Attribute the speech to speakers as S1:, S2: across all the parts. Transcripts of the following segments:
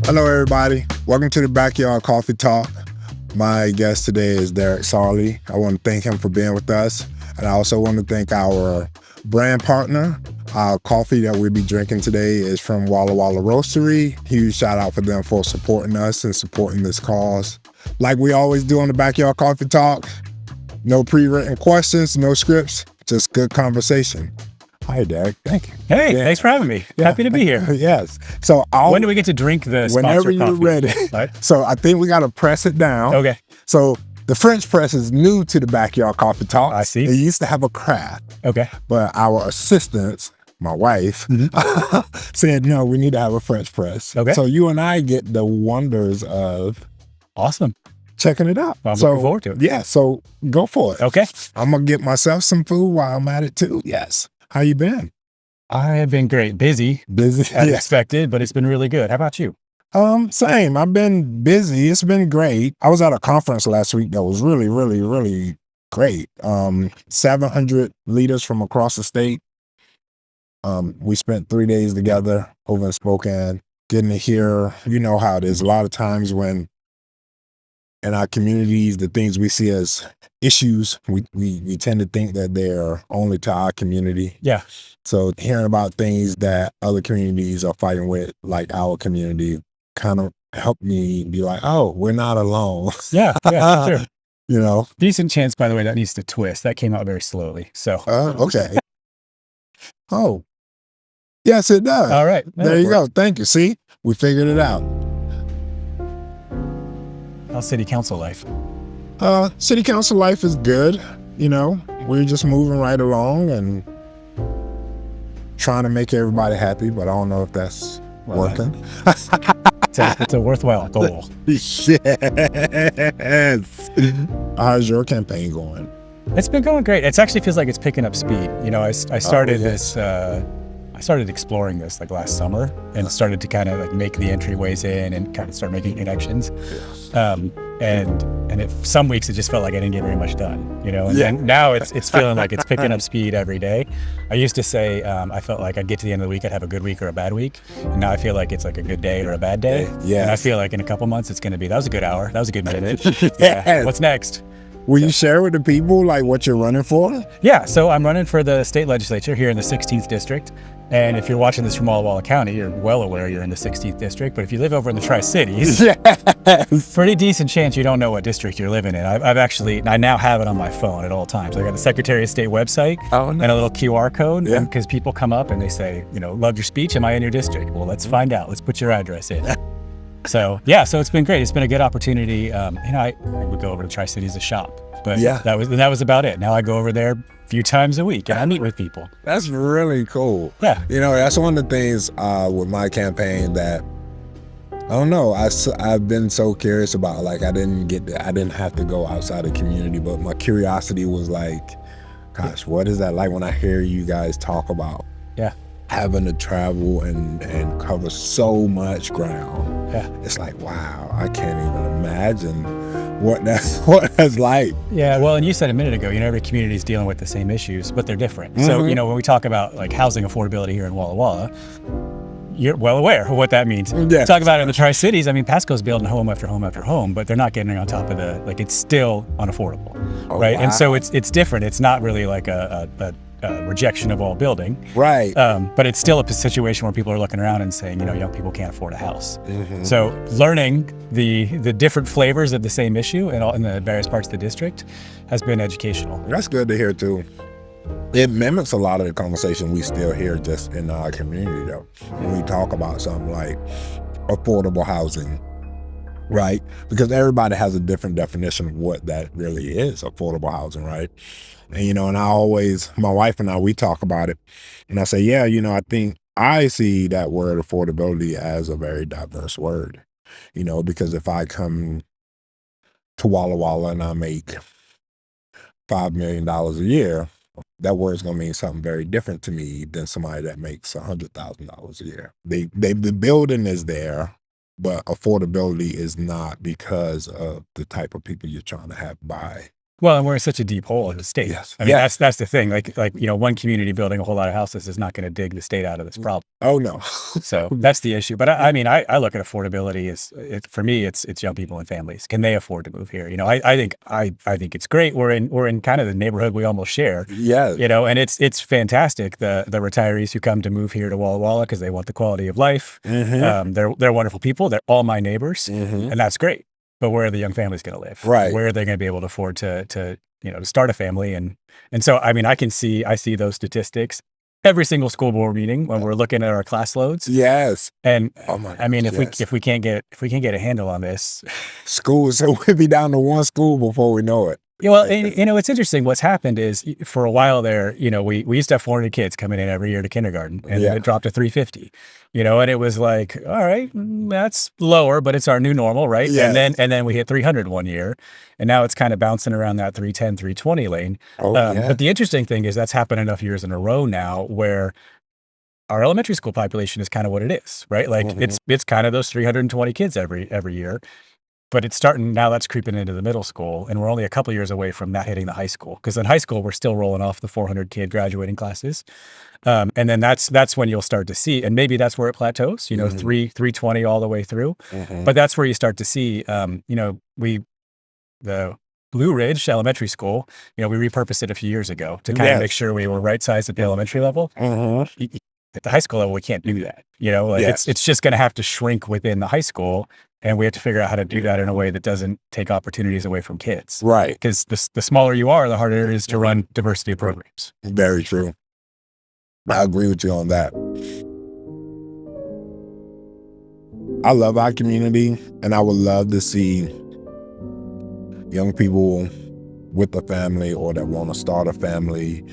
S1: Hello, everybody. Welcome to the Backyard Coffee Talk. My guest today is Sarley. I want to thank him for being with us. And I also want to thank our brand partner. Our coffee that we'll be drinking today is from Walla Walla Roastery. Huge shout out for them for supporting us and supporting this cause. Like we always do on the Backyard Coffee Talk, no pre-written questions, no scripts, just good conversation. Hi, Derek. Thank you.
S2: Hey, thanks for having me. Happy to be here.
S1: Yes. So
S2: when do we get to drink the
S1: whenever
S2: sponsored
S1: you're
S2: coffee?
S1: ready.
S2: Right.
S1: So I think we got to press it down.
S2: Okay.
S1: So the French press is new to the Backyard Coffee Talk.
S2: I see.
S1: It used to have a craft.
S2: Okay.
S1: But our assistants, my wife, said, no, we need to have a French press.
S2: Okay.
S1: So you and I get the wonders of
S2: Awesome.
S1: checking it out.
S2: Well, I'm
S1: so,
S2: looking forward to it.
S1: Yeah. So go for it.
S2: Okay.
S1: I'm going to get myself some food while I'm at it too. Yes. How you been?
S2: I have been great. Busy,
S1: Busy?
S2: as expected, but it's been really good. How about you?
S1: Same. I've been busy. It's been great. I was at a conference last week that was really, really, really great. 700 leaders from across the state. We spent 3 days together over in Spokane, getting to hear, you know how it is. A lot of times when in our communities, the things we see as issues, we tend to think that they're only to our community.
S2: Yeah.
S1: So hearing about things that other communities are fighting with, like our community, kind of helped me be like, oh, we're not alone.
S2: Yeah. Sure.
S1: You know?
S2: Decent chance, by the way, that needs to twist. That came out very slowly. So.
S1: Okay. Oh, yes, it does.
S2: All right.
S1: There you go. Thank you. See, we figured it out.
S2: How's city council life?
S1: City council life is good. You know, we're just moving right along and trying to make everybody happy, but I don't know if that's working.
S2: It's a worthwhile goal.
S1: Yes. How's your campaign going?
S2: It's been going great. It actually feels like it's picking up speed. You know, I started this. I started exploring this like last summer and started to kind of like make the entryways in and kind of start making connections. And some weeks it just felt like I didn't get very much done, you know. And then now it's feeling like it's picking up speed every day. I used to say I felt like I'd get to the end of the week, I'd have a good week or a bad week, and now I feel like it's like a good day or a bad day.
S1: Yeah.
S2: And I feel like in a couple months it's going to be that was a good hour, that was a good minute.
S1: Yes.
S2: What's next?
S1: Will you share with the people like what you're running for?
S2: Yeah, so I'm running for the state legislature here in the 16th district. And if you're watching this from Walla Walla County, you're well aware you're in the 16th district. But if you live over in the Tri-Cities, pretty decent chance you don't know what district you're living in. I now have it on my phone at all times. I got the Secretary of State website and a little QR code because people come up and they say, you know, love your speech. Am I in your district? Well, let's find out. Let's put your address in. So it's been great. It's been a good opportunity. I would go over to Tri-Cities to shop, but that was about it. Now I go over there a few times a week and I meet with people.
S1: That's really cool.
S2: Yeah.
S1: You know, that's one of the things with my campaign that I don't know. I've been so curious about. Like I didn't have to go outside the community, but my curiosity was like, gosh, what is that like when I hear you guys talk about having to travel and cover so much ground?
S2: Yeah.
S1: It's like, wow, I can't even imagine what that's like.
S2: Yeah, well, and you said a minute ago, you know, every community is dealing with the same issues, but they're different. So, you know, when we talk about like housing affordability here in Walla Walla, you're well aware of what that means.
S1: Yes.
S2: Talk about it in the Tri-Cities. I mean, Pasco's building home after home after home, but they're not getting on top of it's still unaffordable, right?
S1: Wow.
S2: And so it's different. It's not really like a rejection of all building.
S1: Right.
S2: But it's still a situation where people are looking around and saying, you know, young people can't afford a house. So learning the different flavors of the same issue in the various parts of the district has been educational.
S1: That's good to hear too. It mimics a lot of the conversation we still hear just in our community though. When we talk about something like affordable housing, right? Because everybody has a different definition of what that really is, affordable housing, right? And, you know, and my wife and I, we talk about it and I say, yeah, you know, I think I see that word affordability as a very diverse word, you know, because if I come to Walla Walla and I make $5 million a year, that word's gonna mean something very different to me than somebody that makes $100,000 a year. The building is there, but affordability is not because of the type of people you're trying to have buy
S2: Well, and we're in such a deep hole in the state.
S1: Yes.
S2: I mean,
S1: Yes.
S2: that's the thing. Like one community building a whole lot of houses is not going to dig the state out of this problem.
S1: Oh no.
S2: So that's the issue. But I mean, I look at affordability as for me, it's young people and families. Can they afford to move here? I think it's great. We're in kind of the neighborhood we almost share.
S1: Yes.
S2: And it's fantastic. The retirees who come to move here to Walla Walla because they want the quality of life. They're wonderful people. They're all my neighbors, and that's great. But where are the young families going to live?
S1: Right.
S2: Where are they going to be able to afford to start a family? And so, I mean, I see those statistics every single school board meeting when we're looking at our class loads.
S1: Yes.
S2: And
S1: Oh my
S2: I mean,
S1: gosh,
S2: if we can't get a handle on this,
S1: schools, so we'll be down to one school before we know it.
S2: well, it's interesting. What's happened is for a while there, we used to have 400 kids coming in every year to kindergarten, and then it dropped to 350. And it was like, all right, that's lower, but it's our new normal, right?
S1: Yes.
S2: And then we hit 300 one year, and now it's kind of bouncing around that 310, 320 lane. But the interesting thing is that's happened enough years in a row now where our elementary school population is kind of what it is, right? Like it's kind of those 320 kids every year. But it's starting now. That's creeping into the middle school, and we're only a couple years away from that hitting the high school. Because in high school, we're still rolling off the 400 kid graduating classes, and then that's when you'll start to see, and maybe that's where it plateaus. 320 all the way through, but that's where you start to see. The Blue Ridge Elementary School. We repurposed it a few years ago to kind of make sure we were right sized at the elementary level. At the high school level, we can't do that. It's just going to have to shrink within the high school. And we have to figure out how to do that in a way that doesn't take opportunities away from kids.
S1: Right.
S2: Because the smaller you are, the harder it is to run diversity of programs.
S1: Very true. I agree with you on that. I love our community, and I would love to see young people with a family or that want to start a family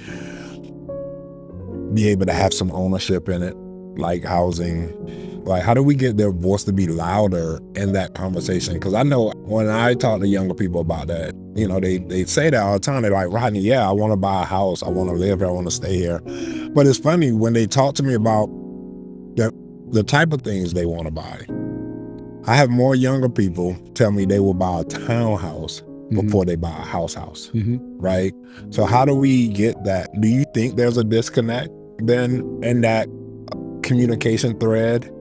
S1: be able to have some ownership in it, like housing. Like, how do we get their voice to be louder in that conversation? Because I know when I talk to younger people about that, they say that all the time. They're like, Rodney, yeah, I want to buy a house. I want to live here. I want to stay here. But it's funny when they talk to me about the type of things they want to buy. I have more younger people tell me they will buy a townhouse before they buy a house, right? So how do we get that? Do you think there's a disconnect then in that communication thread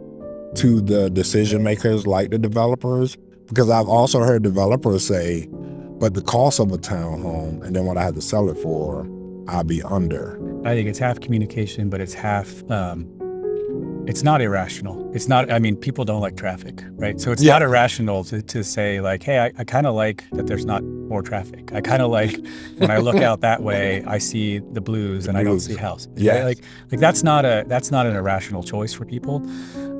S1: to the decision makers like the developers? Because I've also heard developers say, but the cost of a townhome and then what I have to sell it for, I'll be under.
S2: I think it's half communication, but it's half, it's not irrational. It's not, people don't like traffic, right? So it's not irrational to say like, hey, I kind of like that there's not more traffic. I kind of like when I look out that way, I see the blues and I don't see houses.
S1: Yeah.
S2: Right? Like that's not an irrational choice for people.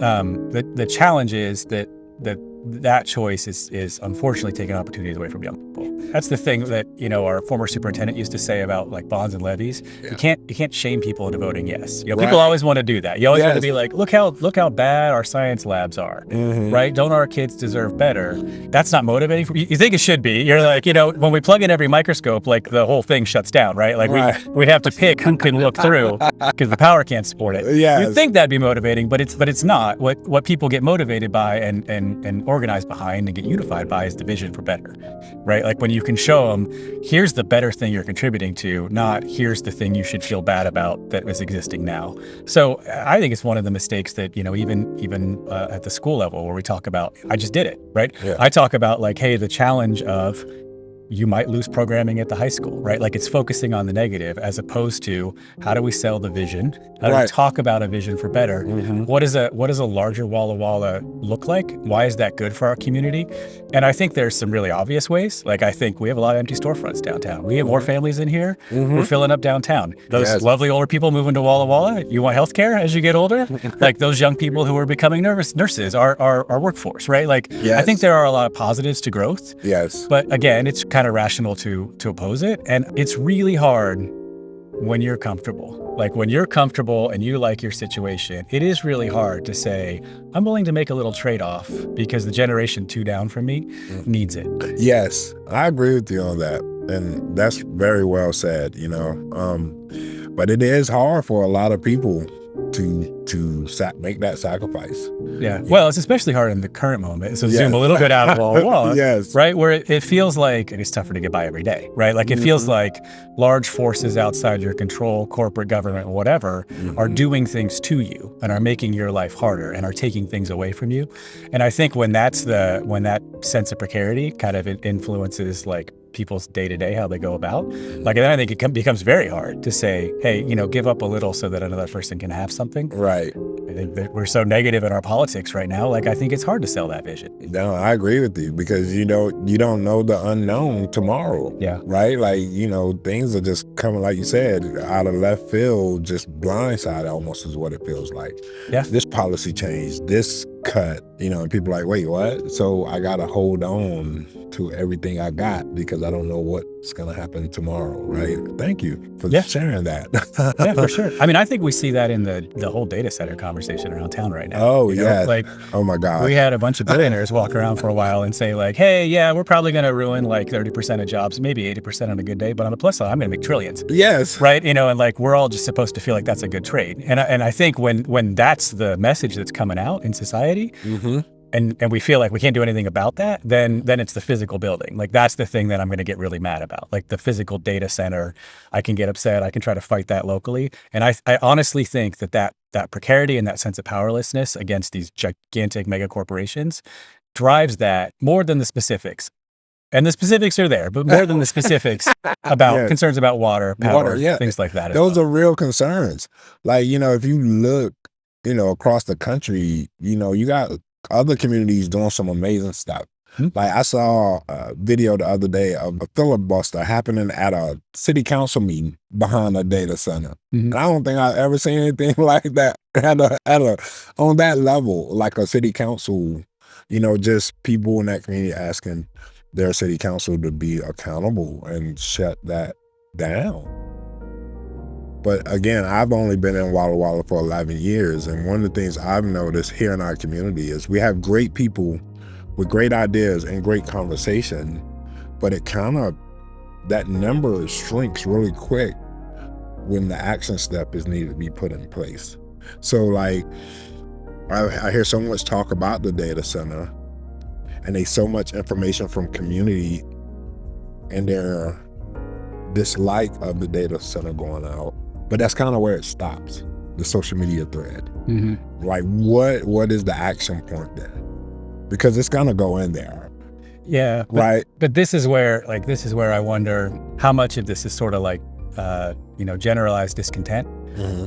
S2: The challenge is that choice is unfortunately taking opportunities away from young people. That's the thing that our former superintendent used to say about like bonds and levies. You can't shame people into voting yes. People always want to do that. You always want to be like, look how bad our science labs are, right? Don't our kids deserve better? That's not motivating for you. You think it should be. You're like, when we plug in every microscope, like the whole thing shuts down, right? Like we have to pick who can look through because the power can't support it. You'd think that'd be motivating, but it's not. What people get motivated by and organized behind and get unified by is the vision for better, right? Like when you can show them, here's the better thing you're contributing to, not here's the thing you should feel bad about that is existing now. So I think it's one of the mistakes that, even at the school level where we talk about, I just did it, right? Yeah. I talk about like, hey, the challenge of you might lose programming at the high school, right? Like it's focusing on the negative as opposed to how do we sell the vision? How do we talk about a vision for better? What does a larger Walla Walla look like? Why is that good for our community? And I think there's some really obvious ways. Like I think we have a lot of empty storefronts downtown. We have more families in here. We're filling up downtown. Those lovely older people moving to Walla Walla, you want healthcare as you get older? Like those young people who are becoming nurses, our workforce, right? Like I think there are a lot of positives to growth.
S1: Yes.
S2: But again, it's kind of rational to oppose it. And it's really hard when you're comfortable. Like when you're comfortable and you like your situation, it is really hard to say, I'm willing to make a little trade-off because the generation 2 down from me needs it.
S1: Yes, I agree with you on that. And that's very well said, But it is hard for a lot of people to make that sacrifice.
S2: Yeah. Well, it's especially hard in the current moment. So zoom a little bit out of wall,
S1: Yes.
S2: right? Where it feels like it is tougher to get by every day, right? Like it feels like large forces outside your control, corporate government, whatever, are doing things to you and are making your life harder and are taking things away from you. And I think when that sense of precarity kind of influences like people's day-to-day, how they go about, like, then I think it becomes very hard to say, hey, give up a little so that another person can have something.
S1: Right.
S2: I think that we're so negative in our politics right now. Like, I think it's hard to sell that vision.
S1: No, I agree with you, because you don't know the unknown tomorrow.
S2: Yeah.
S1: Right? Like, things are just coming, like you said, out of left field, just blindsided almost is what it feels like.
S2: Yeah.
S1: This policy change, this cut, and people are like, wait, what? So I gotta hold on to everything I got because I don't know what's gonna happen tomorrow, right? Thank you for sharing that.
S2: Yeah, for sure. I mean, I think we see that in the whole data center conversation around town right now.
S1: Oh, yeah.
S2: Like,
S1: oh my God.
S2: We had a bunch of billionaires walk around for a while and say like, hey, yeah, we're probably gonna ruin like 30% of jobs, maybe 80% on a good day, but on the plus side, I'm gonna make trillions.
S1: Yes.
S2: Right? And like we're all just supposed to feel like that's a good trade. And I think when that's the message that's coming out in society, and we feel like we can't do anything about that, then it's the physical building. Like that's the thing that I'm going to get really mad about. Like the physical data center, I can get upset. I can try to fight that locally. And I honestly think that precarity and that sense of powerlessness against these gigantic mega corporations drives that more than the specifics. And the specifics are there, but more than the specifics about concerns about water, power, things like that.
S1: Those are real concerns. Like, if you look, across the country, you got other communities doing some amazing stuff. Like I saw a video the other day of a filibuster happening at a city council meeting behind a data center. And I don't think I've ever seen anything like that on that level, like a city council, just people in that community asking their city council to be accountable and shut that down. But again, I've only been in Walla Walla for 11 years. And one of the things I've noticed here in our community is we have great people with great ideas and great conversation, but that number shrinks really quick when the action step is needed to be put in place. So like, I hear so much talk about the data center, and there's so much information from community and their dislike of the data center going out. But that's kind of where it stops, the social media thread. Like what is the action point then? Because it's gonna go in there.
S2: Yeah.
S1: Right.
S2: But this is where I wonder how much of this is sort of like, generalized discontent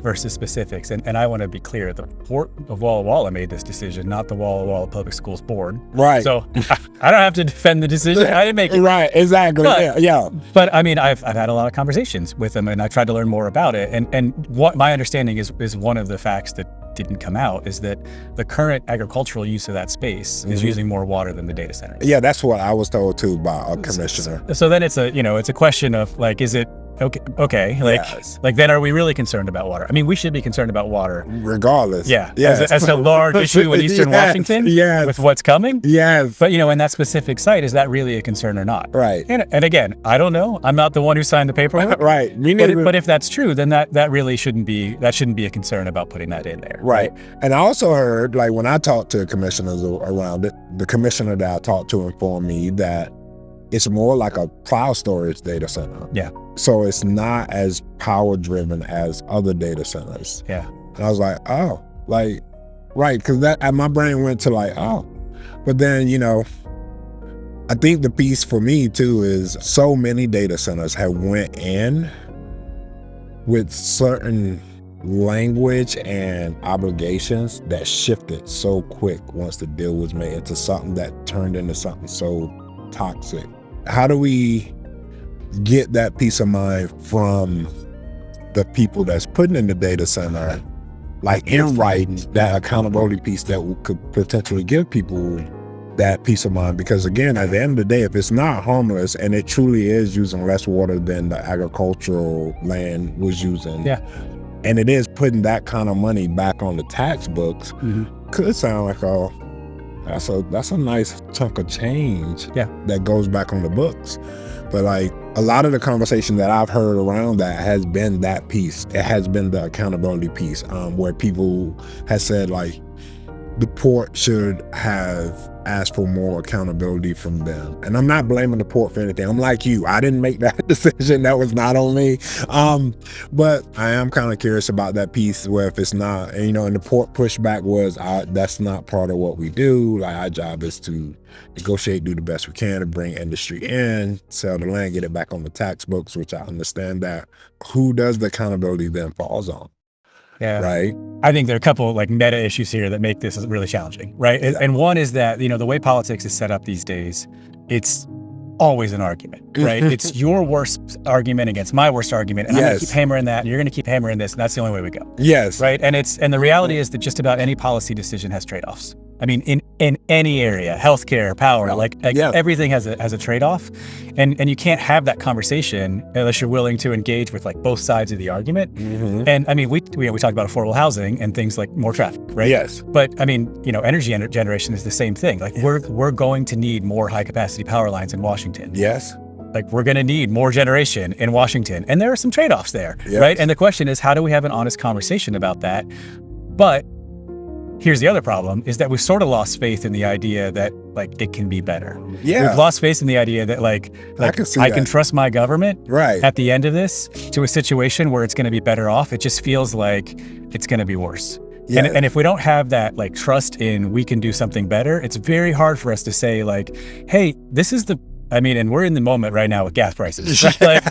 S2: versus specifics. And I want to be clear, the Port of Walla Walla made this decision, not the Walla Walla Public Schools Board. Right. So I don't have to defend the decision. I didn't make it.
S1: Right, exactly. But, yeah.
S2: But I mean, I've had a lot of conversations with them, and I tried to learn more about it. And what my understanding is one of the facts that didn't come out is that the current agricultural use of that space is using more water than the data center.
S1: Yeah, that's what I was told too by a commissioner.
S2: So then it's a question of like, is it okay, like then are we really concerned about water? I mean, we should be concerned about water
S1: regardless.
S2: Yeah. Yes. As a large issue in Eastern Washington.
S1: Yes.
S2: With what's coming.
S1: Yes.
S2: But in that specific site, is that really a concern or not?
S1: Right.
S2: And again, I don't know. I'm not the one who signed the paperwork.
S1: Right.
S2: But if that's true, then that really shouldn't be a concern about putting that in there.
S1: Right. And I also heard, like when I talked to commissioners around it, the commissioner that I talked to informed me that it's more like a cloud storage data center.
S2: Yeah.
S1: So it's not as power driven as other data centers.
S2: Yeah.
S1: And I was like, oh, like, right. Cause my brain went to like, oh, but then, I think the piece for me too is so many data centers have went in with certain language and obligations that shifted so quick once the deal was made into something that turned into something so toxic. How do we get that peace of mind from the people that's putting in the data center, like in writing, that accountability piece that could potentially give people that peace of mind? Because again, at the end of the day, if it's not harmless and it truly is using less water than the agricultural land was using, and it is putting that kind of money back on the tax books, could sound like that's a nice chunk of change that goes back on the books. But like, a lot of the conversation that I've heard around that has been that piece. It has been the accountability piece, where people have said like the port should have asked for more accountability from them. And I'm not blaming the port for anything. I'm like you. I didn't make that decision. That was not on me. But I am kind of curious about that piece where if it's not, and the port pushback was, that's not part of what we do. Like, our job is to negotiate, do the best we can to bring industry in, sell the land, get it back on the tax books, which I understand that. Who does the accountability then falls on?
S2: Yeah.
S1: Right.
S2: I think there are a couple like meta issues here that make this really challenging, right?
S1: Yeah.
S2: And one is that, the way politics is set up these days, it's always an argument, right? It's your worst argument against my worst argument, and I'm going to keep hammering that, and you're going to keep hammering this, and that's the only way we go.
S1: Yes.
S2: Right? And the reality is that just about any policy decision has trade-offs. I mean, in any area, healthcare, power, everything has a trade-off, and you can't have that conversation unless you're willing to engage with like both sides of the argument. And I mean, we talked about affordable housing and things like more traffic, right?
S1: Yes.
S2: But I mean, energy generation is the same thing. Like we're going to need more high-capacity power lines in Washington.
S1: Yes.
S2: Like we're going to need more generation in Washington, and there are some trade-offs there,
S1: Yes.
S2: right? And the question is, how do we have an honest conversation about that? But here's the other problem, is that we've sort of lost faith in the idea that like it can be better.
S1: Yeah.
S2: We've lost faith in the idea that like I can trust my government
S1: right
S2: at the end of this to a situation where it's going to be better off. It just feels like it's going to be worse. Yeah. And if we don't have that like trust in we can do something better, it's very hard for us to say like, hey, this is and we're in the moment right now with gas prices. Right?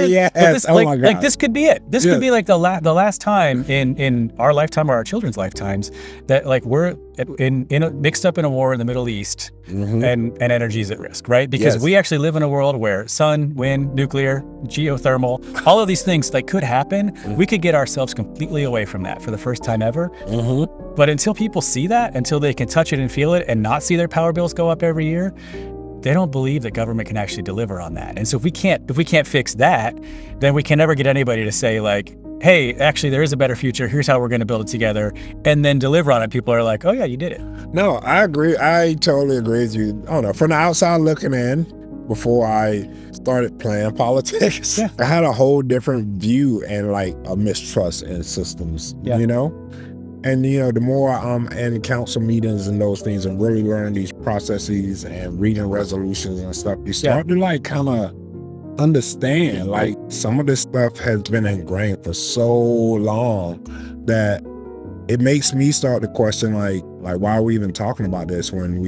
S1: Yes. Oh my God.
S2: Like this could be it. This could be like the last time in our lifetime or our children's lifetimes that like we're mixed up in a war in the Middle East, and energy is at risk, right? Because we actually live in a world where sun, wind, nuclear, geothermal, all of these things like could happen. We could get ourselves completely away from that for the first time ever. But until people see that, until they can touch it and feel it and not see their power bills go up every year, they don't believe that government can actually deliver on that. And so if we can't fix that, then we can never get anybody to say like, hey, actually there is a better future. Here's how we're going to build it together, and then deliver on it. People are like, oh yeah, you did it.
S1: No, I agree. I totally agree with you. I don't know. From the outside looking in, before I started playing politics, I had a whole different view and like a mistrust in systems, And, the more I'm in council meetings and those things and really learning these processes and reading resolutions and stuff, you start to like kind of understand like some of this stuff has been ingrained for so long that it makes me start to question like why are we even talking about this when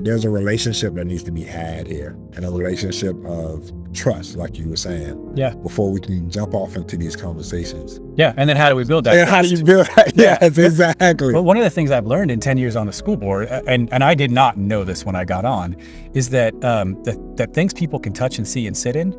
S1: there's a relationship that needs to be had here, and a relationship of trust, like you were saying. Yeah. Before we can jump off into these conversations.
S2: Yeah, and then how do we build that?
S1: And how do you build that? Yes, exactly.
S2: Well, one of the things I've learned in 10 years on the school board, and I did not know this when I got on, is that that things people can touch and see and sit in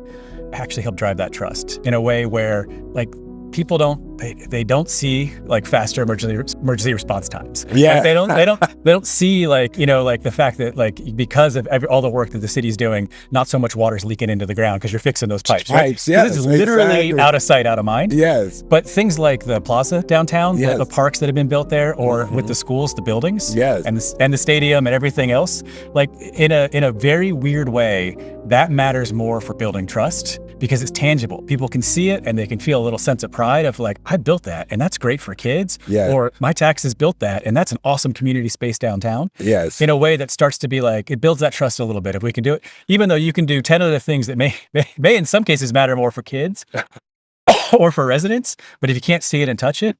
S2: actually help drive that trust in a way where like people don't see like faster emergency response times.
S1: Yeah.
S2: Like, they don't see like, like the fact that like because of all the work that the city's doing, not so much water's leaking into the ground because you're fixing those pipes.
S1: Yes,
S2: this is literally out of sight, out of mind.
S1: Yes.
S2: But things like the plaza downtown, the parks that have been built there, or with the schools, the buildings, and the stadium and everything else, like in a very weird way, that matters more for building trust because it's tangible. People can see it and they can feel a little sense of pride of like, I built that and that's great for kids. Yeah. Or my taxes built that and that's an awesome community space downtown.
S1: Yes.
S2: In a way that starts to be like, it builds that trust a little bit if we can do it, even though you can do 10 other things that may in some cases matter more for kids or for residents. But if you can't see it and touch it,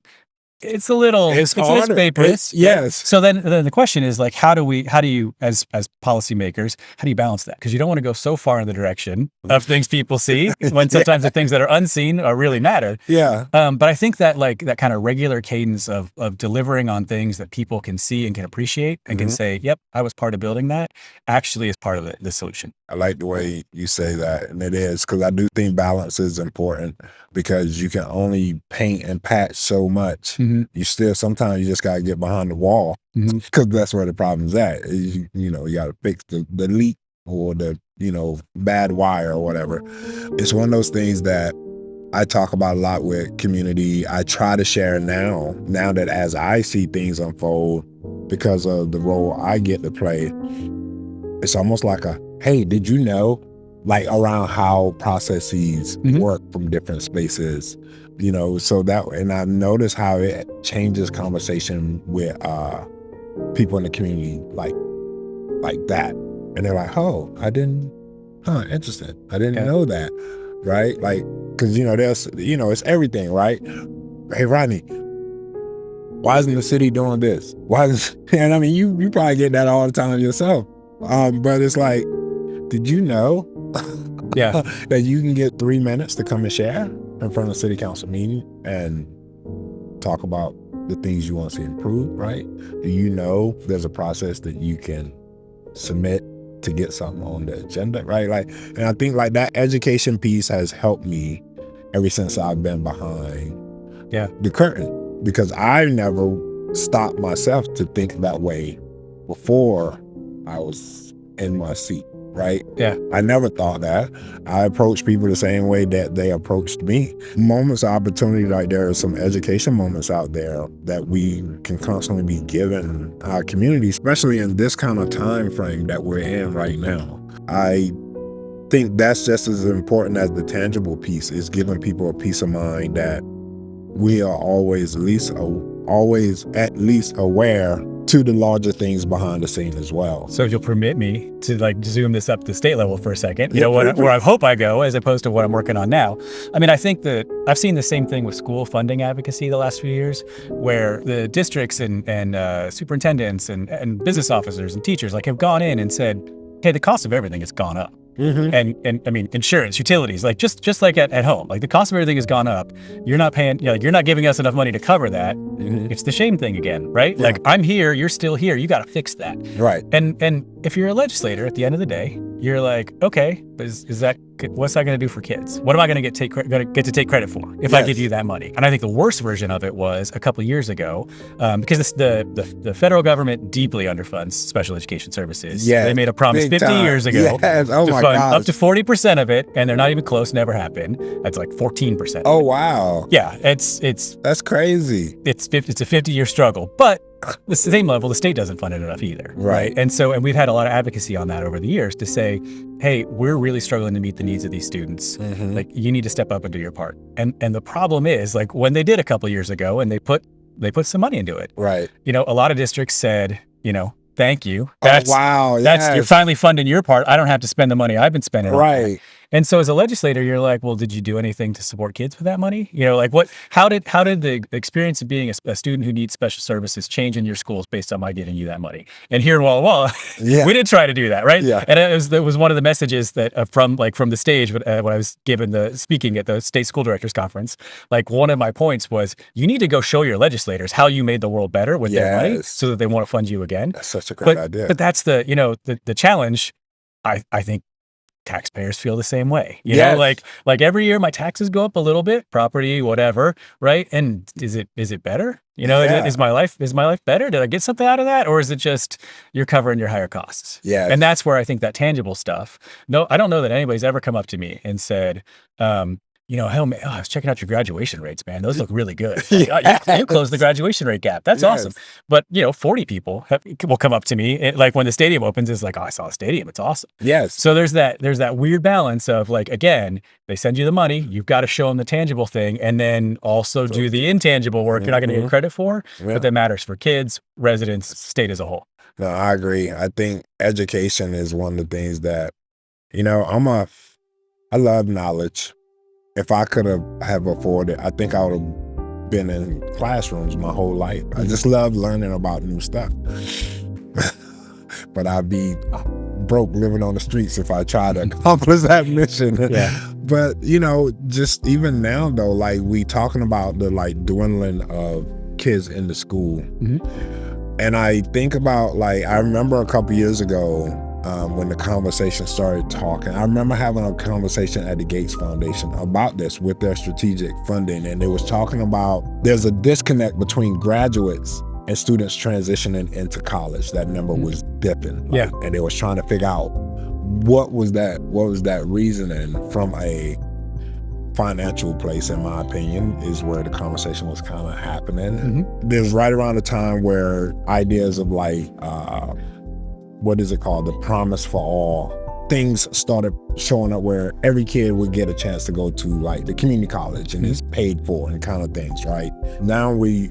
S2: it's vaporous.
S1: Yes.
S2: So then the question is like, how do you as policymakers, how do you balance that? Because you don't want to go so far in the direction of things people see when sometimes the things that are unseen are really matter.
S1: Yeah.
S2: But I think that like that kind of regular cadence of delivering on things that people can see and can appreciate and can say, yep, I was part of building that, actually is part of the solution.
S1: I like the way you say that, and it is, because I do think balance is important because you can only paint and patch so much. You still, sometimes you just got to get behind the wall because that's where the problem's at. You got to fix the leak or the, bad wire or whatever. It's one of those things that I talk about a lot with community. I try to share now that as I see things unfold because of the role I get to play, it's almost like a hey, did you know, like around how processes
S2: Mhm.
S1: work from different spaces, you know, so that, and I noticed how it changes conversation with people in the community like that. And they're like, oh, interesting. I didn't
S2: Yeah.
S1: know that, right? Like, because, you know, there's, you know, it's everything, right? Hey, Rodney, why isn't the city doing this? Why is, and I mean, you probably get that all the time yourself. But it's like, did you know
S2: Yeah.
S1: that you can get 3 minutes to come and share in front of a city council meeting and talk about the things you want to see improved, right? Do you know there's a process that you can submit to get something on the agenda, right? Like, and I think like that education piece has helped me ever since I've been behind the curtain, because I never stopped myself to think that way before I was in my seat, right?
S2: Yeah.
S1: I never thought that. I approached people the same way that they approached me. Moments of opportunity, like there are some education moments out there that we can constantly be given our community, especially in this kind of time frame that we're in right now. I think that's just as important as the tangible piece, is giving people a peace of mind that we are always at least aware to the larger things behind the scene as well.
S2: So if you'll permit me to like zoom this up to the state level for a second, you know, where I hope I go as opposed to what I'm working on now. I mean, I think that I've seen the same thing with school funding advocacy the last few years, where the districts and superintendents and business officers and teachers like have gone in and said, hey, the cost of everything has gone up. And I mean, insurance, utilities, like just like at home, like the cost of everything has gone up. You're not paying, you know, like you're not giving us enough money to cover that. It's the shame thing again, right?
S1: Yeah.
S2: Like I'm here, you're still here. You got to fix that.
S1: Right.
S2: And if you're a legislator at the end of the day, you're like, okay, but what's that going to do for kids? What am I going to get to take credit for if I give you that money? And I think the worst version of it was a couple of years ago, because the federal government deeply underfunds special education services.
S1: Yeah,
S2: they made a promise 50 years ago
S1: to
S2: fund
S1: gosh.
S2: up to 40% of it, and they're not even close. Never happened. That's like 14%.
S1: Oh wow.
S2: Yeah, it's
S1: that's crazy.
S2: It's a 50-year struggle, but the same level, the state doesn't fund it enough either,
S1: Right.
S2: And we've had a lot of advocacy on that over the years to say, hey, we're really struggling to meet the needs of these students. Like you need to step up and do your part. And the problem is, like when they did a couple years ago and they put some money into it.
S1: Right.
S2: You know, a lot of districts said, you know, thank you.
S1: Wow.
S2: That's you're finally funding your part. I don't have to spend the money I've been spending.
S1: Right.
S2: And so as a legislator, you're like, well, did you do anything to support kids with that money? You know, like how did the experience of being a student who needs special services change in your schools based on my giving you that money? And here in Walla Walla, we did try to do that, right?
S1: Yeah.
S2: And it was one of the messages that from the stage when I was given speaking at the state school directors conference, like one of my points was, you need to go show your legislators how you made the world better with their money so that they want to fund you again.
S1: That's such a great idea.
S2: But that's the challenge. I think taxpayers feel the same way. You know, like every year my taxes go up a little bit, property, whatever, right? And is it better? You know, is my life better? Did I get something out of that? Or is it just you're covering your higher costs?
S1: Yeah.
S2: And that's where I think that tangible stuff. No, I don't know that anybody's ever come up to me and said, you know, hell, man, I was checking out your graduation rates, man. Those look really good. Like, you closed the graduation rate gap. That's awesome. But, you know, 40 people will come up to me, like when the stadium opens, is like, oh, I saw a stadium. It's awesome.
S1: Yes.
S2: So there's that weird balance of like, again, they send you the money. You've got to show them the tangible thing and then also do the intangible work you're not going to get credit for, but that matters for kids, residents, state as a whole.
S1: No, I agree. I think education is one of the things that, you know, I love knowledge. If I could have afforded, I think I would have been in classrooms my whole life. I just love learning about new stuff. But I'd be broke living on the streets if I tried to accomplish that mission.
S2: Yeah.
S1: But, you know, just even now though, like we talking about the like dwindling of kids in the school. And I think about like, I remember a couple years ago, when the conversation started talking. I remember having a conversation at the Gates Foundation about this with their strategic funding, and they was talking about there's a disconnect between graduates and students transitioning into college. That number was dipping. Like, and they was trying to figure out what was that reasoning from a financial place, in my opinion, is where the conversation was kind of happening. There's right around the time where ideas of like, what is it called? The promise for all things started showing up where every kid would get a chance to go to like the community college and it's paid for and kind of things, right? Now we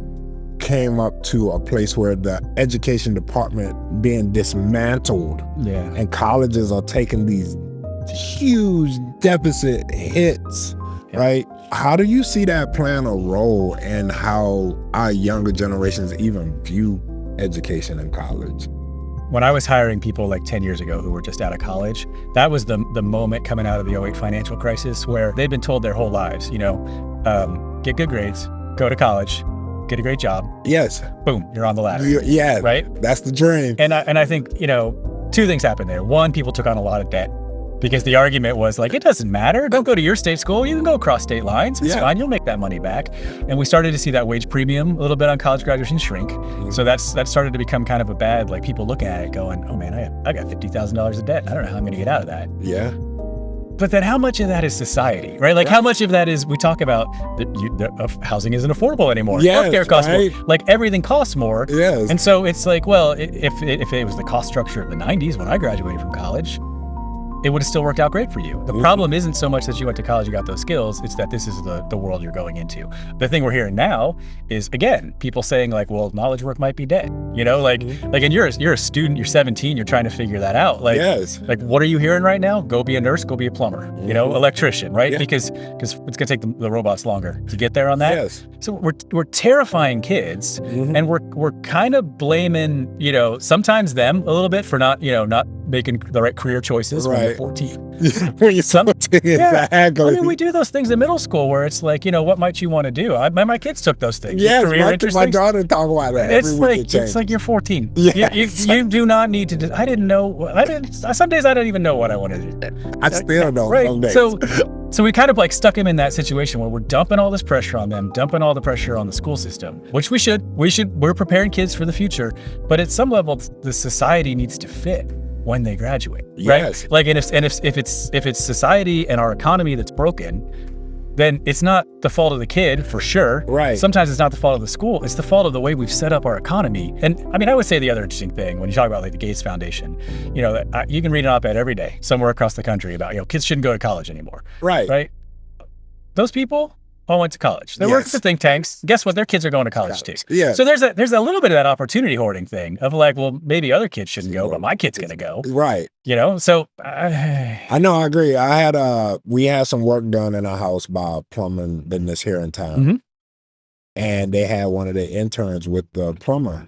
S1: came up to a place where the education department being dismantled, and colleges are taking these huge deficit hits, right? How do you see that playing a role in how our younger generations even view education in college?
S2: When I was hiring people like 10 years ago who were just out of college, that was the moment coming out of the 2008 financial crisis where they've been told their whole lives, get good grades, go to college, get a great job.
S1: Yes.
S2: Boom, you're on the ladder.
S1: Yeah.
S2: Right?
S1: That's the dream.
S2: And I think, two things happened there. One, people took on a lot of debt because the argument was like, it doesn't matter. Don't go to your state school. You can go across state lines. It's fine. You'll make that money back. And we started to see that wage premium a little bit on college graduation shrink. So that started to become kind of a bad, like people looking at it going, oh man, I got $50,000 of debt. I don't know how I'm going to get out of that.
S1: Yeah.
S2: But then how much of that is society, right? Like how much of that is, we talk about housing isn't affordable anymore. Healthcare costs more. Like everything costs more.
S1: Yes.
S2: And so it's like, well, if it was the cost structure of the 90s when I graduated from college, it would have still worked out great for you. The problem isn't so much that you went to college, you got those skills, it's that this is the world you're going into. The thing we're hearing now is, again, people saying like, well, knowledge work might be dead. And you're a student, you're 17, you're trying to figure that out. Like, like what are you hearing right now? Go be a nurse, go be a plumber, electrician, right? Because it's gonna take the robots longer to get there on that.
S1: Yes.
S2: So we're terrifying kids, and we're kind of blaming, sometimes them a little bit for not making the right career choices when you're 14.
S1: When you're 17, exactly.
S2: I mean, we do those things in middle school where it's like, what might you want to do? My kids took those things.
S1: Yes, my daughter talk about that.
S2: It's like you're 14. Yes. You do not need to. I didn't know. Some days I don't even know what I want to do.
S1: I still don't.
S2: Right.
S1: Some days.
S2: So we kind of like stuck him in that situation where we're dumping all this pressure on them, dumping all the pressure on the school system, which we should. We're preparing kids for the future, but at some level, the society needs to fit when they graduate,
S1: yes.
S2: right? Like, and if it's society and our economy that's broken, then it's not the fault of the kid for sure.
S1: Right.
S2: Sometimes it's not the fault of the school. It's the fault of the way we've set up our economy. And I mean, I would say the other interesting thing when you talk about like the Gates Foundation, you can read an op-ed every day somewhere across the country about kids shouldn't go to college anymore. Right. Those people all went to college. They work for think tanks. Guess what? Their kids are going to college too.
S1: Yeah.
S2: So there's a little bit of that opportunity hoarding thing of like, well, maybe other kids shouldn't go, but my kid's gonna go.
S1: Right.
S2: So
S1: I know, I agree. We had some work done in our house by a plumbing business here in town, and they had one of the interns with the plumber.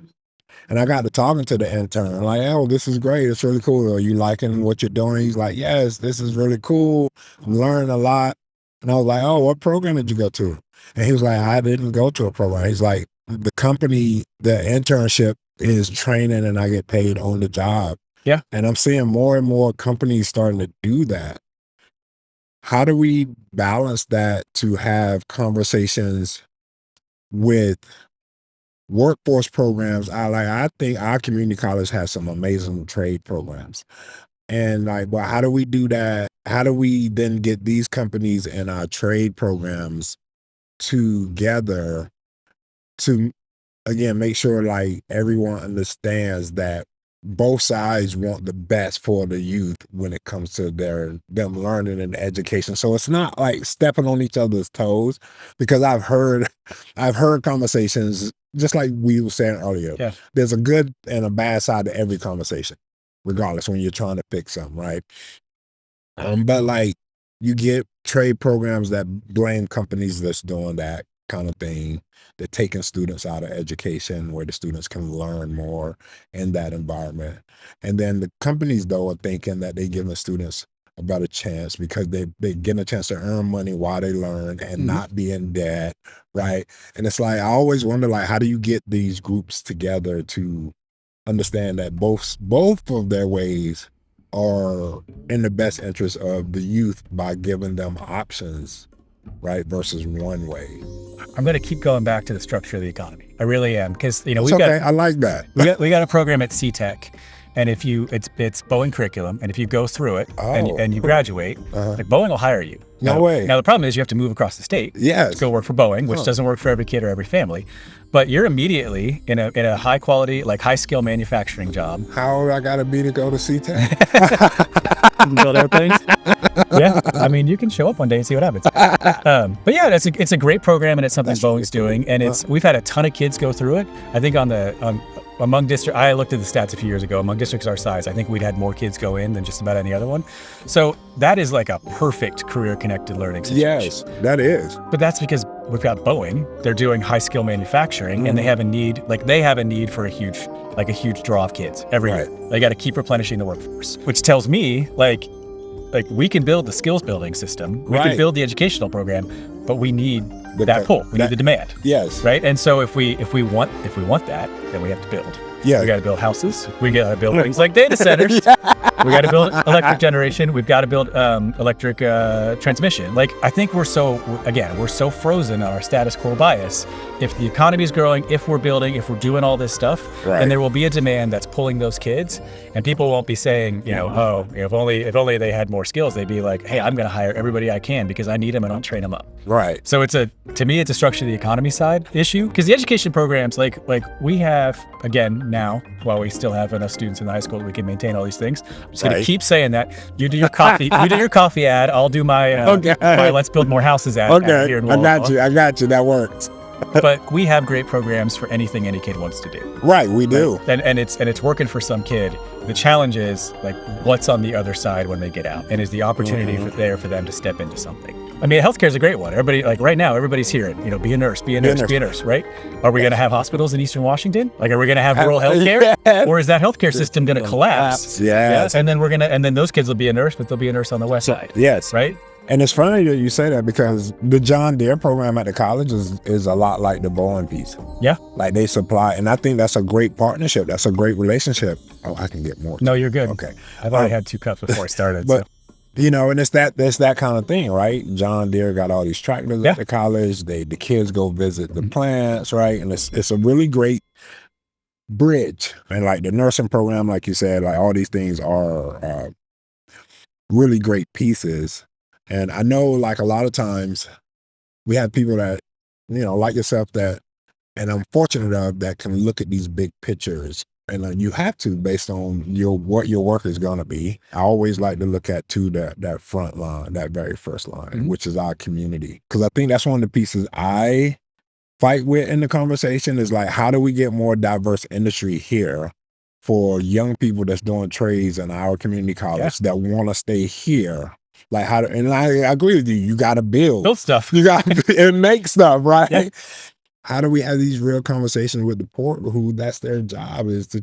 S1: And I got to talking to the intern, like, oh, this is great. It's really cool. Are you liking what you're doing? He's like, yes, this is really cool. I'm learning a lot. And I was like, oh, what program did you go to? And he was like, I didn't go to a program. He's like, the company, the internship is training and I get paid on the job.
S2: Yeah.
S1: And I'm seeing more and more companies starting to do that. How do we balance that to have conversations with workforce programs? I think our community college has some amazing trade programs. And well, how do we do that? How do we then get these companies and our trade programs together to, again, make sure like everyone understands that both sides want the best for the youth when it comes to them learning and education. So it's not like stepping on each other's toes, because I've heard conversations, just like we were saying earlier.
S2: Yeah.
S1: There's a good and a bad side to every conversation, regardless, when you're trying to fix something, right? But like, you get trade programs that blame companies that's doing that kind of thing. They're taking students out of education where the students can learn more in that environment. And then the companies, though, are thinking that they're giving students a better chance because they get a chance to earn money while they learn and not be in debt, right? And it's like, I always wonder, like, how do you get these groups together to understand that both of their ways are in the best interest of the youth by giving them options, right, versus one way?
S2: I'm going to keep going back to the structure of the economy. I really am, because
S1: I like that.
S2: we got a program at CTech And if you, it's Boeing curriculum, and if you go through it
S1: Oh.
S2: and you graduate, like Boeing will hire you.
S1: No
S2: Now-
S1: way.
S2: Now the problem is you have to move across the state
S1: Yes.
S2: to go work for Boeing, which doesn't work for every kid or every family. But you're immediately in a high quality, like high skill manufacturing job.
S1: How old I gotta be to go to CTEC?
S2: You can build airplanes. Yeah, I mean, you can show up one day and see what happens. But yeah, it's a great program, and it's something
S1: That's
S2: Boeing's
S1: really cool.
S2: doing, and we've had a ton of kids go through it. I think among district, I looked at the stats a few years ago. Among districts our size, I think we'd had more kids go in than just about any other one. So that is like a perfect career-connected learning situation.
S1: Yes, that is.
S2: But that's because we've got Boeing. They're doing high-skill manufacturing, and they have a need for a huge draw of kids every year. They got to keep replenishing the workforce, which tells me like we can build the skills building system, we can build the educational program, but we need that pull. We need the demand.
S1: Yes.
S2: Right. And so if we want that, then we have to build.
S1: Yeah.
S2: We got to build houses. We got to build things like data centers. We got to build electric generation. We've got to build electric transmission. Like, I think we're so frozen on our status quo bias. If the economy is growing, if we're building, if we're doing all this stuff, then there will be a demand that's pulling those kids, and people won't be saying, if only they had more skills, they'd be like, hey, I'm going to hire everybody I can because I need them and I'll train them up.
S1: Right.
S2: So to me, it's a structure of the economy side issue, because the education programs, like we have, again, now, while we still have enough students in the high school that we can maintain all these things, I'm just going to keep saying that. You do your coffee, ad. I'll do my let's build more houses ad.
S1: Okay,
S2: Here in
S1: I got you. That works.
S2: But we have great programs for anything any kid wants to do.
S1: Right, we do.
S2: And it's working for some kid. The challenge is like what's on the other side when they get out, and is the opportunity there for them to step into something. I mean, healthcare is a great one. Everybody, like right now, everybody's hearing, be a nurse, right? Are we going to have hospitals in Eastern Washington? Like, are we going to have rural healthcare, or is that healthcare system going to collapse?
S1: Yes.
S2: And then those kids will be a nurse, but they'll be a nurse on the west side.
S1: Yes.
S2: Right.
S1: And it's funny that you say that, because the John Deere program at the college is a lot like the Boeing piece.
S2: Yeah.
S1: Like they supply, and I think that's a great partnership. That's a great relationship. Oh, I can get more.
S2: No, you're good.
S1: Okay.
S2: I've already had 2 cups before I started.
S1: But, and it's that kind of thing, right? John Deere got all these tractors at the college. The kids go visit the plants, right? And it's a really great bridge. And like the nursing program, like you said, like all these things are really great pieces. And I know, like, a lot of times we have people that, like yourself, that, and I'm fortunate of, that can look at these big pictures, and you have to, based on what your work is going to be. I always like to look at that front line, that very first line, which is our community, because I think that's one of the pieces I fight with in the conversation, is like, how do we get more diverse industry here for young people that's doing trades in our community college that want to stay here? Like, and I agree with you. You got to build
S2: stuff.
S1: You got to make stuff, right?
S2: Yeah.
S1: How do we have these real conversations with the port, who that's their job, is to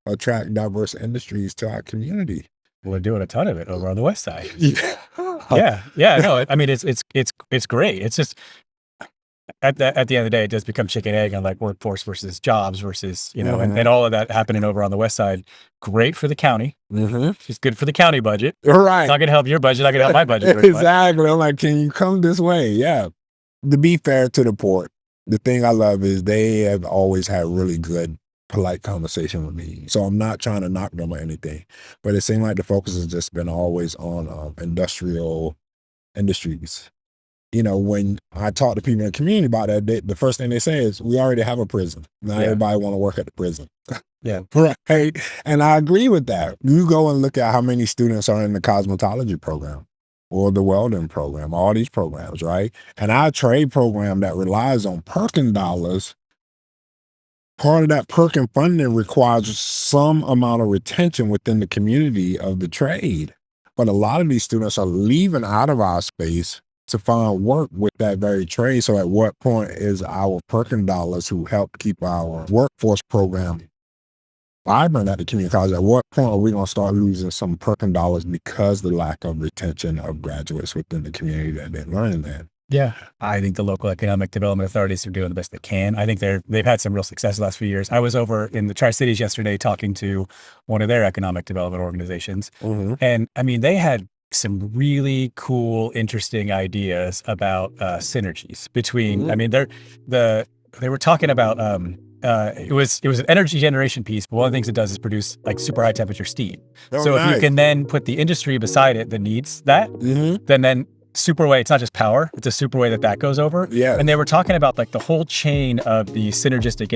S1: attract diverse industries to our community?
S2: We're doing a ton of it over on the west side.
S1: Yeah.
S2: No, I mean, it's great. It's just at the end of the day, it does become chicken egg on like workforce versus jobs versus, and all of that happening over on the west side. Great for the county. It's good for the county budget.
S1: Right.
S2: It's not going to help your budget. Not going to help my budget.
S1: Exactly. I'm like, can you come this way? Yeah. To be fair to the port, the thing I love is they have always had really good, polite conversation with me. So I'm not trying to knock them or anything, but it seemed like the focus has just been always on industries. When I talk to people in the community about that, the first thing they say is, we already have a prison. Now everybody want to work at the prison.
S2: Yeah.
S1: Right. And I agree with that. You go and look at how many students are in the cosmetology program or the welding program, all these programs, right? And our trade program that relies on Perkin dollars, part of that Perkin funding requires some amount of retention within the community of the trade. But a lot of these students are leaving out of our space to find work with that very trade. So at what point is our Perkin dollars, who help keep our workforce program vibrant at the community college, at what point are we going to start losing some Perkin dollars because the lack of retention of graduates within the community that they're learning that?
S2: Yeah, I think the local economic development authorities are doing the best they can. I think they've had some real success the last few years. I was over in the Tri-Cities yesterday talking to one of their economic development organizations. And I mean, they had some really cool, interesting ideas about synergies between, I mean, they were talking about it was an energy generation piece, but one of the things it does is produce like super high temperature steam.
S1: Oh,
S2: so if
S1: nice.
S2: you can then put the industry beside it that needs that, then super way, it's not just power, it's a super way that goes over.
S1: Yeah.
S2: And they were talking about like the whole chain of the synergistic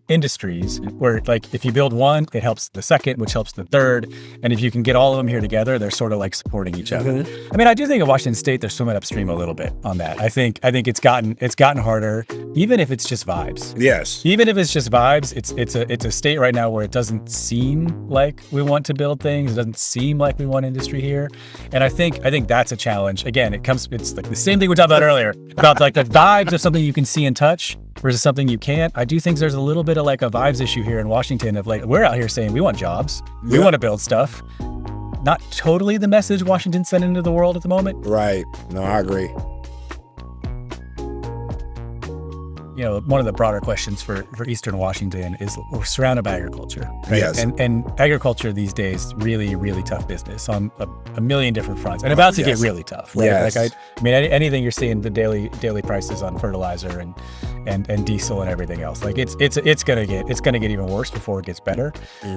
S2: industries where like if you build one, it helps the second, which helps the third. And if you can get all of them here together, they're sort of like supporting each other. I mean, I do think at Washington State, they're swimming upstream a little bit on that. I think it's gotten harder, even if it's just vibes.
S1: Yes.
S2: Even if it's just vibes, it's a state right now where it doesn't seem like we want to build things. It doesn't seem like we want industry here. And I think that's a challenge. Again, it's like the same thing we talked about earlier about like the vibes of something you can see and touch versus something you can't. I do think there's a little bit of like a vibes issue here in Washington of like, we're out here saying we want jobs. We want to build stuff. Not totally the message Washington's sending to the world at the moment.
S1: Right. No, I agree.
S2: You know, one of the broader questions for Eastern Washington is we're surrounded by agriculture, right?
S1: Yes.
S2: And agriculture these days, really, really tough business on a million different fronts and about to get really tough, right?
S1: Yes.
S2: Like I mean, anything you're seeing, the daily prices on fertilizer and diesel and everything else, like it's gonna get even worse before it gets better.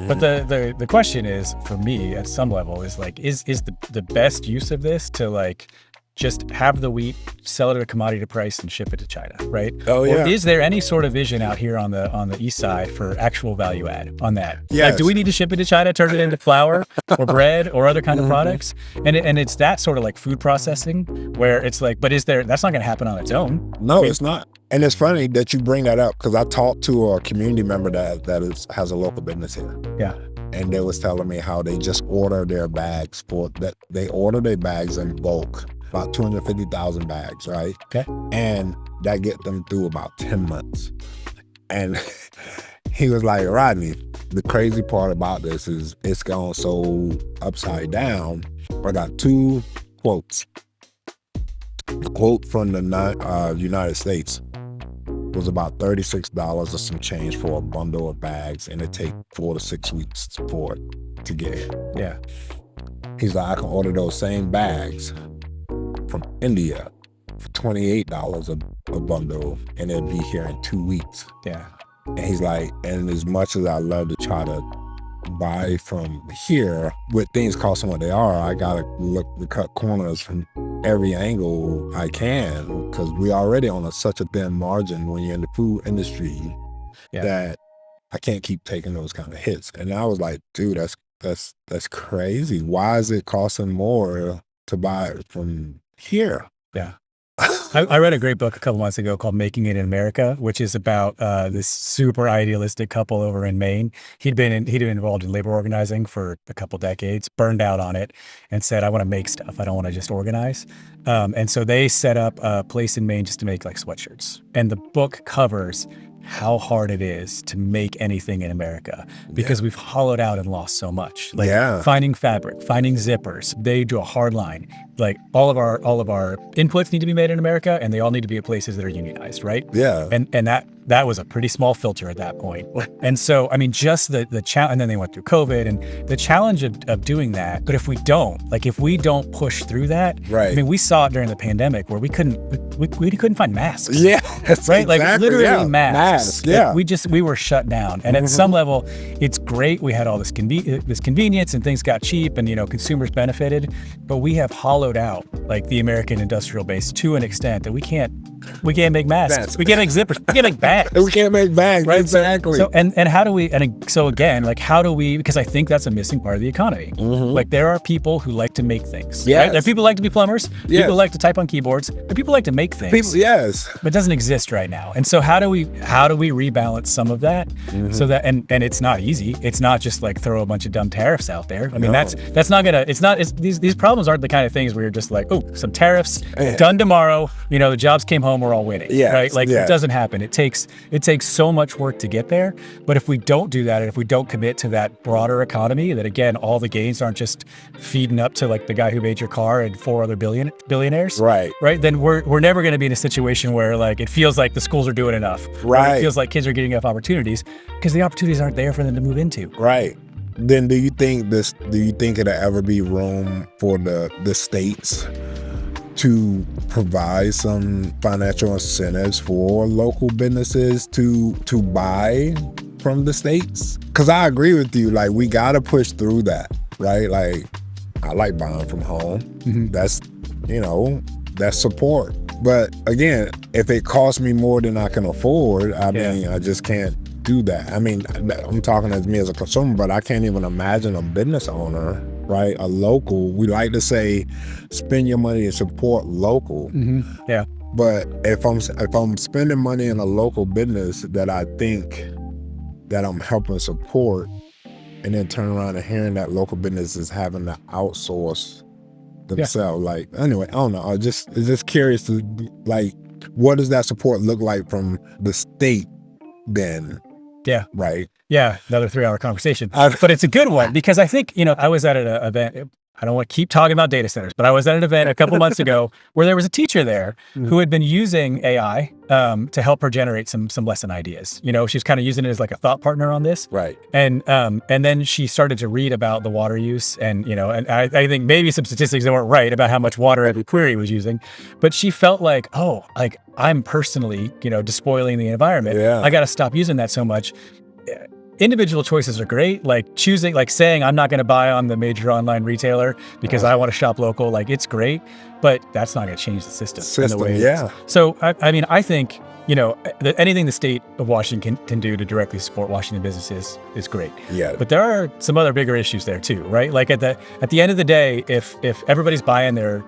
S2: But the question is, for me at some level, is like, is the best use of this to like just have the wheat, sell it at a commodity price, and ship it to China, right?
S1: Oh, yeah.
S2: Or is there any sort of vision out here on the east side for actual value add on that?
S1: Yes.
S2: Like, do we need to ship it to China, turn it into flour or bread or other kind of products? And it's that sort of like food processing where it's like, but that's not going to happen on its own.
S1: No, it's not. And it's funny that you bring that up because I talked to a community member that has a local business here.
S2: Yeah.
S1: And they was telling me how they just order their bags they order their bags in bulk. About 250,000 bags, right?
S2: Okay.
S1: And that get them through about 10 months. And he was like, Rodney, the crazy part about this is it's gone so upside down. I got two quotes. The quote from the United States was about $36 or some change for a bundle of bags, and it take 4 to 6 weeks for it to get here.
S2: Yeah.
S1: He's like, I can order those same bags from India for $28 a bundle, and it'll be here in 2 weeks.
S2: Yeah.
S1: And he's like, and as much as I love to try to buy from here, with things costing what they are, I gotta look to cut corners from every angle I can, because we already on such a thin margin when you're in the food industry that I can't keep taking those kind of hits. And I was like, dude, that's crazy. Why is it costing more to buy it from here?
S2: Yeah. I read a great book a couple months ago called Making It in America, which is about this super idealistic couple over in Maine. He'd been involved in labor organizing for a couple decades, burned out on it, and said, I want to make stuff. I don't want to just organize. And so they set up a place in Maine just to make like sweatshirts. And the book covers how hard it is to make anything in America because we've hollowed out and lost so much. Like finding fabric, finding zippers. They do a hard line. Like all of our inputs need to be made in America, and they all need to be at places that are unionized, right?
S1: Yeah.
S2: And that was a pretty small filter at that point. And so, I mean, just the challenge, and then they went through COVID and the challenge of doing that. But if we don't push through that,
S1: right?
S2: I mean, we saw it during the pandemic where we couldn't find masks.
S1: Yeah.
S2: Right.
S1: Exactly,
S2: like literally masks.
S1: Yeah.
S2: We were shut down. And at some level, it's great. We had all this convenience and things got cheap and, consumers benefited, but we have hollowed out like the American industrial base to an extent that we can't make masks. We can't make zippers. We can't make bags.
S1: We can't make bags.
S2: Right?
S1: Exactly.
S2: So and how do we? And so again, like how do we? Because I think that's a missing part of the economy. Like there are people who like to make things.
S1: Yes.
S2: Right? There are people who like to be plumbers.
S1: Yes.
S2: People who like to type on keyboards. There are people who like to make things.
S1: Yes.
S2: But it doesn't exist right now. And so how do we rebalance some of that so that and it's not easy. It's not just like throw a bunch of dumb tariffs out there. I mean that's not gonna. These problems aren't the kind of things where you're just like, oh, some tariffs done tomorrow. The jobs came home. We're all winning.
S1: Yes.
S2: Right. Like it doesn't happen. It takes so much work to get there. But if we don't do that, and if we don't commit to that broader economy, that again, all the gains aren't just feeding up to like the guy who made your car and 4 other billionaires. Right. Then we're never going to be in a situation where like it feels like the schools are doing enough.
S1: Right.
S2: It feels like kids are getting enough opportunities because the opportunities aren't there for them to move into.
S1: Right. Then do you think it'll ever be room for the states to provide some financial incentives for local businesses to buy from the states. Because I agree with you, like, we got to push through that, right? Like, I like buying from home. That's, that's support. But again, if it costs me more than I can afford, I mean, I just can't do that. I mean, I'm talking as me as a consumer, but I can't even imagine a business owner, right? A local. We like to say, spend your money and support local.
S2: Yeah.
S1: But if I'm spending money in a local business that I think that I'm helping support, and then turn around and hearing that local business is having to outsource themselves. Like, anyway, I don't know. I'm just curious to, like, what does that support look like from the state then?
S2: Yeah.
S1: Right.
S2: Yeah. Another 3-hour conversation. But it's a good one because I think, I was at an event. I don't want to keep talking about data centers, but I was at an event a couple months ago where there was a teacher there who had been using AI to help her generate some lesson ideas. She's kind of using it as like a thought partner on this.
S1: Right.
S2: And then she started to read about the water use and I think maybe some statistics that weren't right about how much water every query was using, but she felt like, I'm personally, despoiling the environment.
S1: Yeah.
S2: I got to stop using that so much. Individual choices are great, like saying I'm not going to buy on the major online retailer because I want to shop local. Like, it's great, but that's not going to change the system. In the way it is. So, I think, anything the state of Washington can do to directly support Washington businesses is great.
S1: Yeah.
S2: But there are some other bigger issues there too, right? Like at the end of the day, if everybody's buying their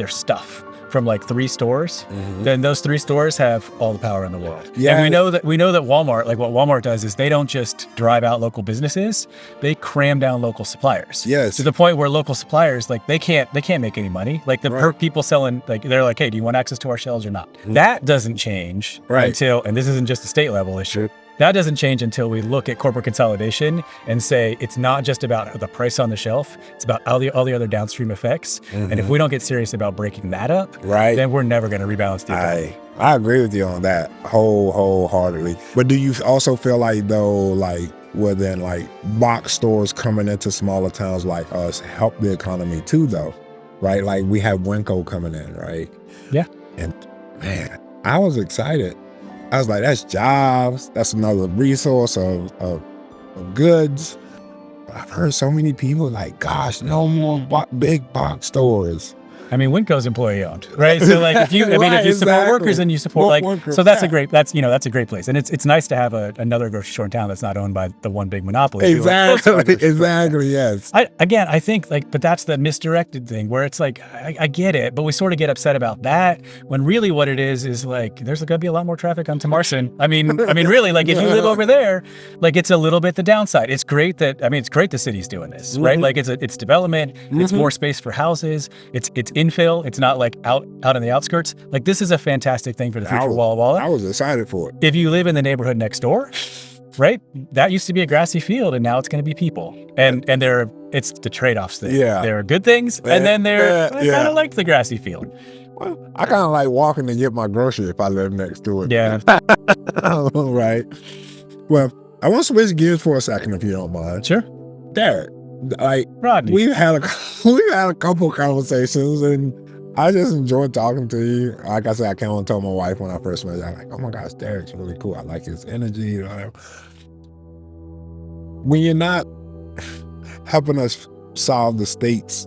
S2: stuff from like 3 stores, then those 3 stores have all the power in the world.
S1: Yeah.
S2: And we know that Walmart, like what Walmart does is they don't just drive out local businesses, they cram down local suppliers.
S1: Yes.
S2: To the point where local suppliers, like they can't make any money. Like people selling, like they're like, hey, do you want access to our shelves or not? That doesn't change until, and this isn't just a state level issue. That doesn't change until we look at corporate consolidation and say it's not just about the price on the shelf, it's about all the other downstream effects. And if we don't get serious about breaking that up, then we're never going to rebalance the economy.
S1: I agree with you on that wholeheartedly. But do you also feel like, though, like, then like box stores coming into smaller towns like us help the economy too, though, right? Like, we have Winco coming in, right?
S2: Yeah.
S1: And man, I was excited. I was like, that's jobs. That's another resource of goods. But I've heard so many people like, gosh, no more big box stores.
S2: I mean, Winco's employee owned, right? So like, if you support workers and you support workers, so that's a great place. And it's nice to have another grocery store in town that's not owned by the one big monopoly.
S1: Exactly. Yes.
S2: I think but that's the misdirected thing where it's like, I get it, but we sort of get upset about that when really what it is like, there's going to be a lot more traffic on Tamarson. I mean, really, like if you live over there, like it's a little bit the downside. It's great it's great the city's doing this, right? Like it's development, it's more space for houses, it's infill. It's not like out on the outskirts. Like, this is a fantastic thing for the future of Walla Walla.
S1: I was excited for it.
S2: If you live in the neighborhood next door, right? That used to be a grassy field, and now it's going to be people. And it's the trade-offs thing. Yeah. There are good things, and then I kind of like the grassy field.
S1: Well, I kind of like walking to get my grocery if I live next to it.
S2: Yeah.
S1: Right. Well, I want to switch gears for a second, if you don't mind.
S2: Sure.
S1: Derek. Like,
S2: Rodney.
S1: we've had a couple conversations, and I just enjoyed talking to you. Like I said, I came on and told my wife when I first met you, I'm like, oh my gosh, Derek's really cool. I like his energy. When you're not helping us solve the state's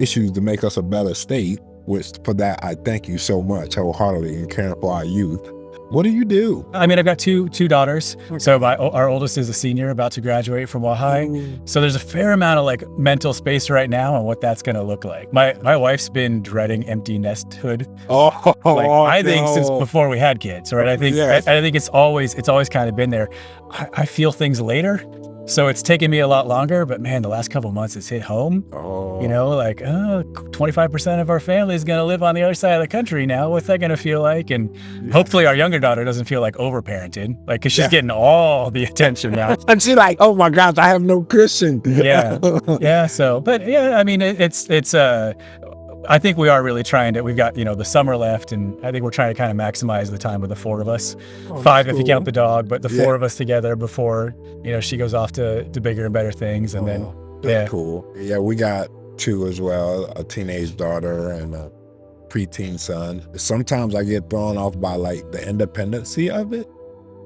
S1: issues to make us a better state, which for that I thank you so much wholeheartedly in caring for our youth. What do you do?
S2: I mean, I've got two daughters. Okay. So our oldest is a senior about to graduate from Wahai. So there's a fair amount of like mental space right now on what that's going to look like. My wife's been dreading empty nesthood. I think since before we had kids, right? I think it's always kind of been there. I feel things later. So it's taken me a lot longer, but man, the last couple of months it's hit home. 25% of our family is going to live on the other side of the country now. What's that going to feel like? And hopefully our younger daughter doesn't feel like overparented, like, cause she's getting all the attention now.
S1: And she's like, oh my gosh, I have no cushion.
S2: Yeah. So, but yeah, I mean, it's I think we are really trying to, we've got, the summer left, and I think we're trying to kind of maximize the time with the 4 of us. 5 if you count the dog, but the 4 of us together before, she goes off to bigger and better things. And then,
S1: cool. Yeah, we got 2 as well, a teenage daughter and a preteen son. Sometimes I get thrown off by like the independency of it.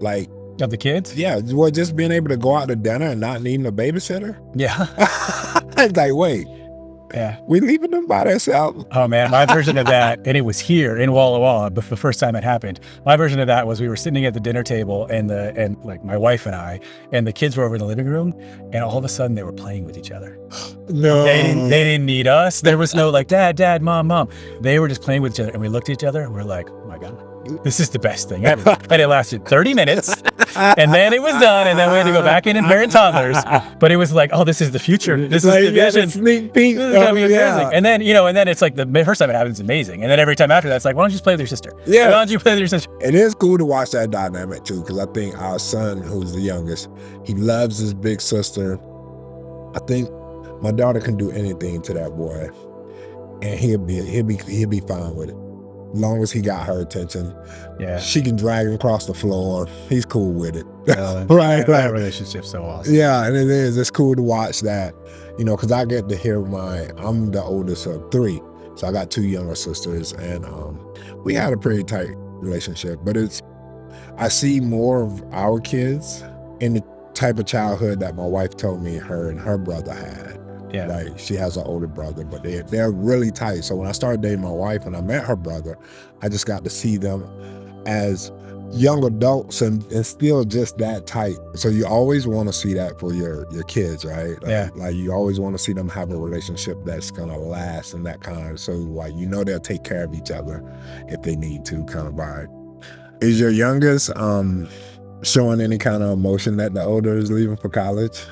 S1: Like,
S2: Of the kids?
S1: yeah, well, just being able to go out to dinner and not needing a babysitter.
S2: Yeah.
S1: It's like, wait,
S2: Yeah.
S1: we leaving them by themselves?
S2: Oh man, my version of that, and it was here in Walla Walla, but the first time it happened. My version of that was we were sitting at the dinner table, and like my wife and I, and the kids were over in the living room, and all of a sudden they were playing with each other.
S1: No.
S2: They didn't need us. There was no like dad, mom. They were just playing with each other, and we looked at each other and we're like, oh my God, this is the best thing ever. And it lasted 30 minutes, and then it was done, and then we had to go back in and parent toddlers. But it was like, oh, this is the future. This is the vision.
S1: Sneak peek.
S2: This is gonna be amazing. And then, and then it's like the first time it happens, amazing. And then every time after that, it's like, why don't you just play with your sister?
S1: Yeah.
S2: Why don't you play with your sister?
S1: It is cool to watch that dynamic too, because I think our son, who's the youngest, he loves his big sister. I think my daughter can do anything to that boy, and he'll be fine with it. As long as he got her attention.
S2: Yeah.
S1: She can drag him across the floor. He's cool with it.
S2: Right. That relationship's so awesome.
S1: Yeah, and it is. It's cool to watch that, because I get to hear I'm the oldest of 3. So I got 2 younger sisters, and we had a pretty tight relationship. But I see more of our kids in the type of childhood that my wife told me her and her brother had.
S2: Yeah.
S1: Like, she has an older brother, but they're really tight. So when I started dating my wife and I met her brother, I just got to see them as young adults and still just that tight. So you always want to see that for your kids, right? Like you always want to see them have a relationship that's gonna last and that kind of, so like, they'll take care of each other if they need to, kind of vibe. Is your youngest showing any kind of emotion that the older is leaving for college?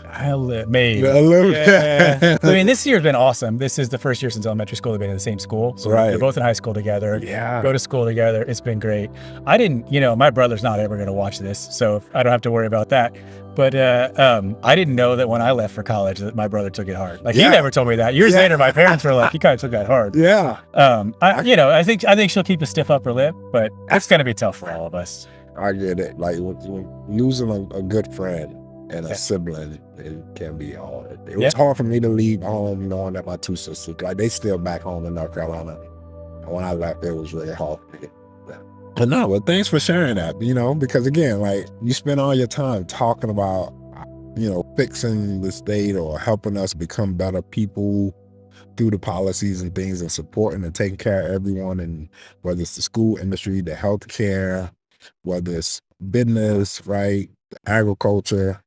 S2: Maybe.
S1: A little.
S2: Yeah. I mean, this year's been awesome. This is the first year since elementary school they've been in the same school. So
S1: Right.
S2: they're both in high school together.
S1: Yeah.
S2: Go to school together. It's been great. I didn't, my brother's not ever going to watch this, so I don't have to worry about that. But I didn't know that when I left for college that my brother took it hard. Like, he never told me that. Years later, my parents were like, he kind of took that hard.
S1: Yeah.
S2: I think she'll keep a stiff upper lip, but it's going to be tough for all of us.
S1: I get it. Like, when losing a good friend and a sibling, it can be hard. It was hard for me to leave home knowing that my 2 sisters, like, they still back home in North Carolina. And when I left, it was really hard for me. But no, but thanks for sharing that, because again, like, you spend all your time talking about, fixing the state or helping us become better people through the policies and things, and supporting and taking care of everyone, and whether it's the school industry, the healthcare, whether it's business, right, agriculture,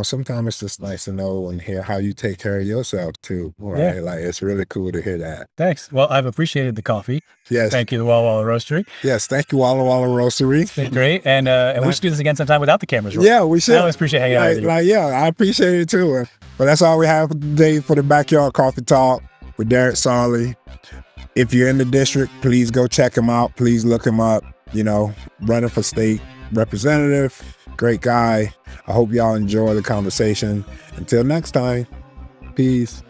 S1: sometimes it's just nice to know and hear how you take care of yourself too, right?
S2: Yeah.
S1: Like, it's really cool to hear that.
S2: Thanks. Well, I've appreciated the coffee.
S1: Yes.
S2: Thank you, the Walla Walla Roastery.
S1: Yes, thank you, Walla Walla Roastery.
S2: It's been great, and we should do this again sometime without the cameras.
S1: Yeah, we should.
S2: I always appreciate hanging out with you.
S1: I appreciate it too. But that's all we have today for the Backyard Coffee Talk with Derek Sarley. If you're in the district, please go check him out. Please look him up. Running for state representative, great guy. I hope y'all enjoy the conversation. Until next time, peace.